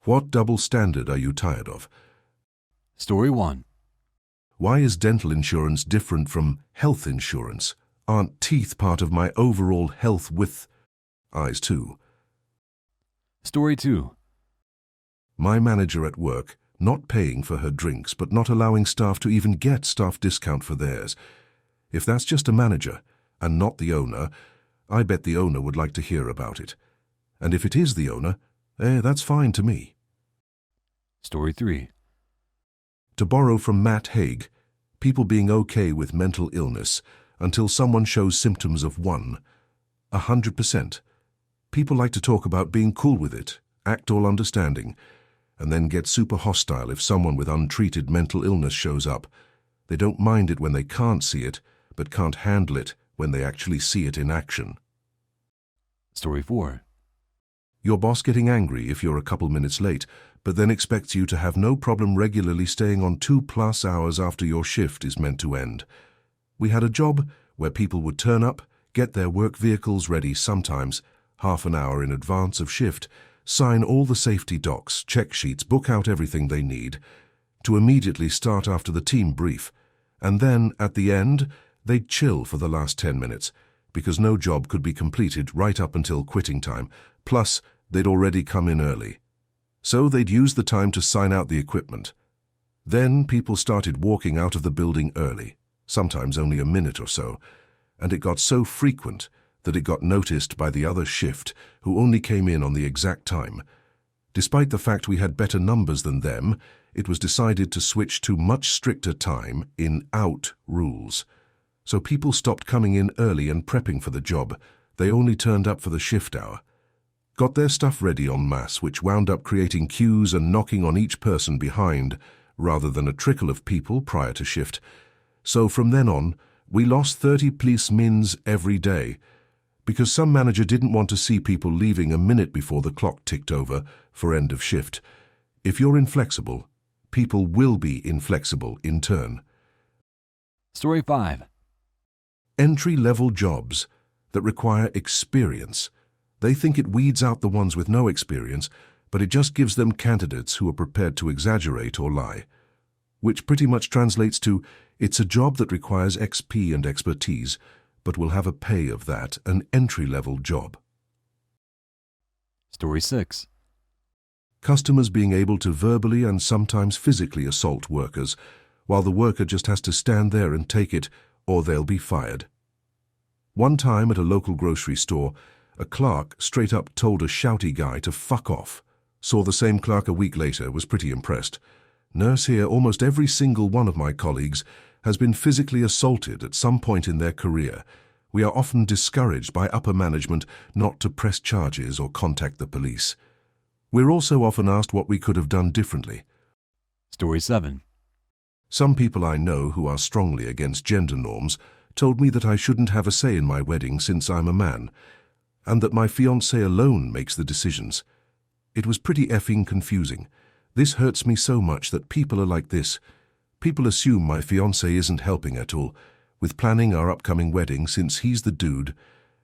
What double standard are you tired of? Story 1. Why is dental insurance different from health insurance? Aren't teeth part of my overall health with eyes too? Story 2. My manager at work, not paying for her drinks but not allowing staff to even get staff discount for theirs. If that's just a manager and not the owner, I bet the owner would like to hear about it. And if it is the owner, that's fine to me. Story 3. To borrow from Matt Haig, people being okay with mental illness until someone shows symptoms of 100%. People like to talk about being cool with it, act all understanding, and then get super hostile if someone with untreated mental illness shows up. They don't mind it when they can't see it, but can't handle it when they actually see it in action. Story 4. Your boss getting angry if you're a couple minutes late, but then expects you to have no problem regularly staying on 2+ hours after your shift is meant to end. We had a job where people would turn up, get their work vehicles ready sometimes half an hour in advance of shift, sign all the safety docs, check sheets, book out everything they need, to immediately start after the team brief, and then, at the end, they'd chill for the last 10 minutes, because no job could be completed right up until quitting time, plus they'd already come in early. So they'd use the time to sign out the equipment. Then people started walking out of the building early, sometimes only a minute or so, and it got so frequent that it got noticed by the other shift, who only came in on the exact time. Despite the fact we had better numbers than them, it was decided to switch to much stricter time in-out rules. So people stopped coming in early and prepping for the job. They only turned up for the shift hour. Got their stuff ready en masse, which wound up creating queues and knocking on each person behind, rather than a trickle of people prior to shift. So from then on, we lost 30 police mins every day, because some manager didn't want to see people leaving a minute before the clock ticked over for end of shift. If you're inflexible, people will be inflexible in turn. Story 5. Entry-level jobs that require experience. They think it weeds out the ones with no experience, but it just gives them candidates who are prepared to exaggerate or lie. Which pretty much translates to, it's a job that requires XP and expertise, but will have a pay of that, an entry-level job. Story 6. Customers being able to verbally and sometimes physically assault workers, while the worker just has to stand there and take it, or they'll be fired. One time at a local grocery store, a clerk straight up told a shouty guy to fuck off. Saw the same clerk a week later, was pretty impressed. Nurse here, almost every single one of my colleagues has been physically assaulted at some point in their career. We are often discouraged by upper management not to press charges or contact the police. We're also often asked what we could have done differently. Story 7. Some people I know who are strongly against gender norms told me that I shouldn't have a say in my wedding since I'm a man, and that my fiancé alone makes the decisions. It was pretty effing confusing. This hurts me so much that people are like this. People assume my fiancé isn't helping at all with planning our upcoming wedding since he's the dude,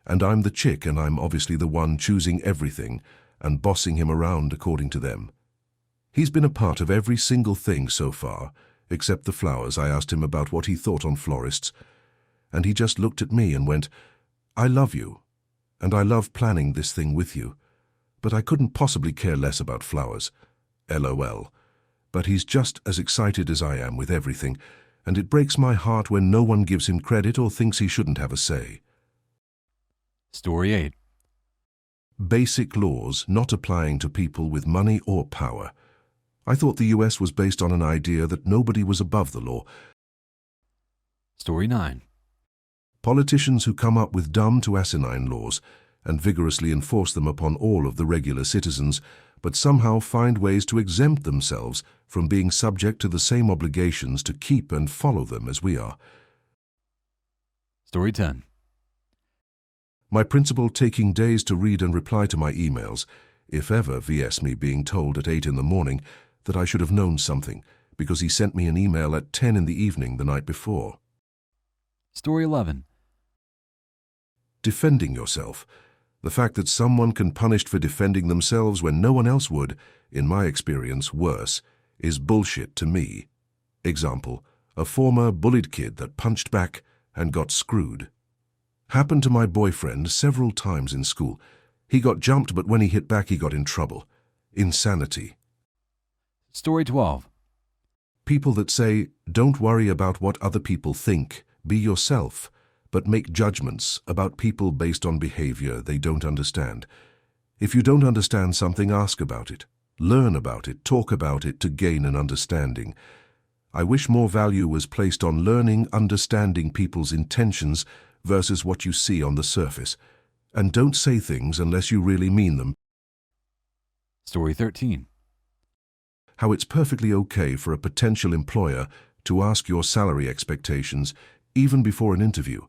and I'm the chick, and I'm obviously the one choosing everything and bossing him around according to them. He's been a part of every single thing so far, except the flowers. I asked him about what he thought on florists, and he just looked at me and went, "I love you, and I love planning this thing with you, but I couldn't possibly care less about flowers. LOL. But he's just as excited as I am with everything, and it breaks my heart when no one gives him credit or thinks he shouldn't have a say." Story 8. Basic laws not applying to people with money or power. I thought the US was based on an idea that nobody was above the law. Story 9. Politicians who come up with dumb to asinine laws and vigorously enforce them upon all of the regular citizens, but somehow find ways to exempt themselves from being subject to the same obligations to keep and follow them as we are. Story 10. My principal taking days to read and reply to my emails, if ever vs me being told at 8 in the morning that I should have known something, because he sent me an email at 10 in the evening the night before. Story 11. Defending yourself. The fact that someone can be punished for defending themselves when no one else would, in my experience worse, is bullshit to me. Example, a former bullied kid that punched back and got screwed. Happened to my boyfriend several times in school. He got jumped, but when he hit back he got in trouble. Insanity. Story 12. People that say, don't worry about what other people think, be yourself, but make judgments about people based on behavior they don't understand. If you don't understand something, ask about it, learn about it, talk about it to gain an understanding. I wish more value was placed on learning, understanding people's intentions versus what you see on the surface. And don't say things unless you really mean them. Story 13. How it's perfectly okay for a potential employer to ask your salary expectations even before an interview,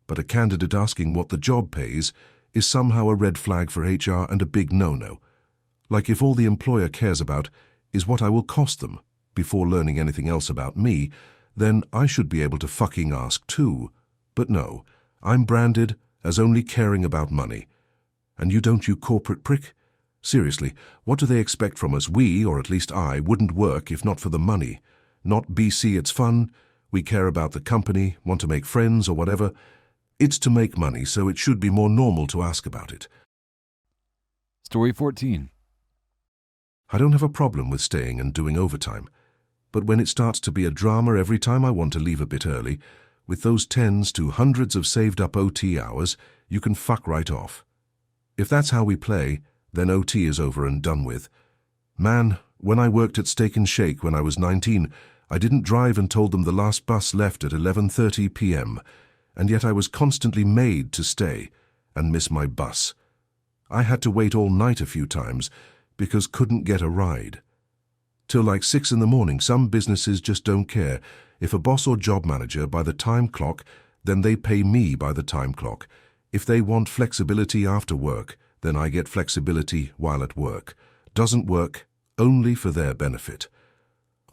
but a candidate asking what the job pays is somehow a red flag for HR and a big no-no. Like if all the employer cares about is what I will cost them before learning anything else about me, then I should be able to fucking ask too. But no, I'm branded as only caring about money. And you don't, you corporate prick? Seriously, what do they expect from us? We, or at least I, wouldn't work if not for the money. Not BC, it's fun. We care about the company, want to make friends or whatever. It's to make money, so it should be more normal to ask about it. Story 14. I don't have a problem with staying and doing overtime. But when it starts to be a drama every time I want to leave a bit early, with those tens to hundreds of saved up OT hours, you can fuck right off. If that's how we play, then OT is over and done with. Man, when I worked at Steak and Shake when I was 19, I didn't drive and told them the last bus left at 11:30 p.m., and yet I was constantly made to stay and miss my bus. I had to wait all night a few times because couldn't get a ride. Till like 6 in the morning, some businesses just don't care. If a boss or job manager by the time clock, then they pay me by the time clock. If they want flexibility after work, then I get flexibility while at work. Doesn't work, only for their benefit.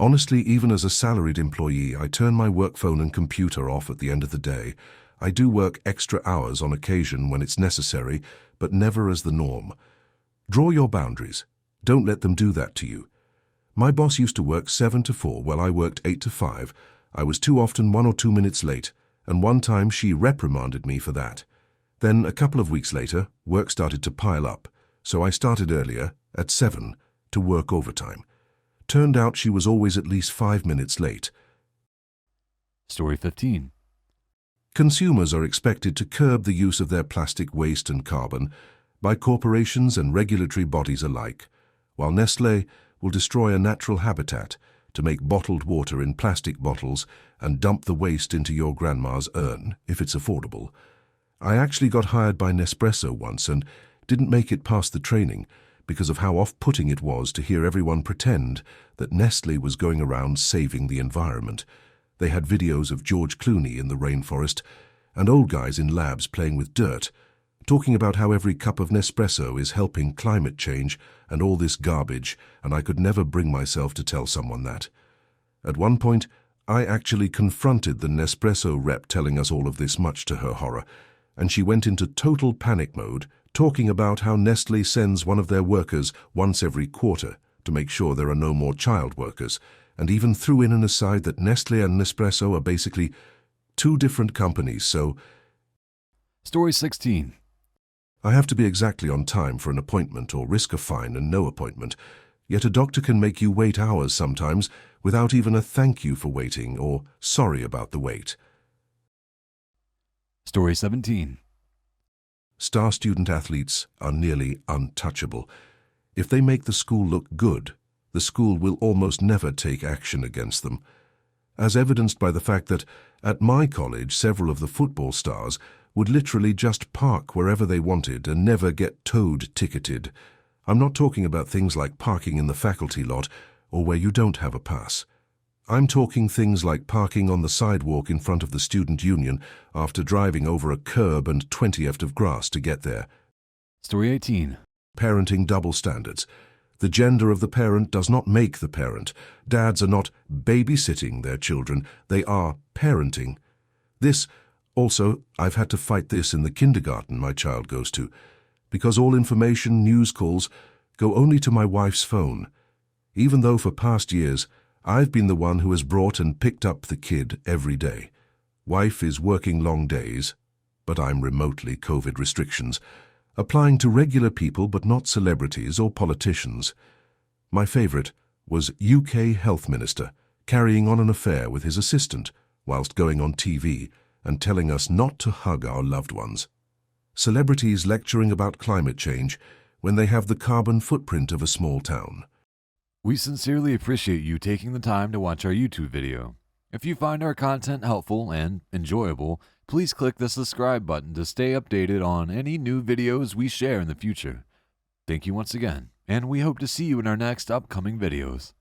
Honestly, even as a salaried employee, I turn my work phone and computer off at the end of the day. I do work extra hours on occasion when it's necessary, but never as the norm. Draw your boundaries. Don't let them do that to you. My boss used to work 7 to 4 while I worked 8 to 5. I was too often 1 or 2 minutes late, and one time she reprimanded me for that. Then, a couple of weeks later, work started to pile up, so I started earlier, at 7, to work overtime. Turned out she was always at least 5 minutes late. Story 15. Consumers are expected to curb the use of their plastic waste and carbon by corporations and regulatory bodies alike, while Nestlé will destroy a natural habitat to make bottled water in plastic bottles and dump the waste into your grandma's urn, if it's affordable. I actually got hired by Nespresso once and didn't make it past the training because of how off-putting it was to hear everyone pretend that Nestlé was going around saving the environment. They had videos of George Clooney in the rainforest and old guys in labs playing with dirt, talking about how every cup of Nespresso is helping climate change and all this garbage, and I could never bring myself to tell someone that. At one point, I actually confronted the Nespresso rep telling us all of this, much to her horror, and she went into total panic mode, talking about how Nestlé sends one of their workers once every quarter to make sure there are no more child workers, and even threw in an aside that Nestlé and Nespresso are basically two different companies, so... Story 16. I have to be exactly on time for an appointment or risk a fine and no appointment, yet a doctor can make you wait hours sometimes without even a thank you for waiting or sorry about the wait. Story 17. Star student athletes are nearly untouchable. If they make the school look good, the school will almost never take action against them. As evidenced by the fact that at my college several of the football stars would literally just park wherever they wanted and never get towed ticketed. I'm not talking about things like parking in the faculty lot or where you don't have a pass. I'm talking things like parking on the sidewalk in front of the student union after driving over a curb and 20ft of grass to get there. Story 18. Parenting double standards. The gender of the parent does not make the parent. Dads are not babysitting their children, they are parenting. This, also, I've had to fight this in the kindergarten my child goes to. because all information, news calls, go only to my wife's phone, even though for past years I've been the one who has brought and picked up the kid every day. Wife is working long days, but I'm remotely COVID restrictions, applying to regular people but not celebrities or politicians. My favourite was UK Health Minister carrying on an affair with his assistant whilst going on TV and telling us not to hug our loved ones. Celebrities lecturing about climate change when they have the carbon footprint of a small town. We sincerely appreciate you taking the time to watch our YouTube video. If you find our content helpful and enjoyable, please click the subscribe button to stay updated on any new videos we share in the future. Thank you once again, and we hope to see you in our next upcoming videos.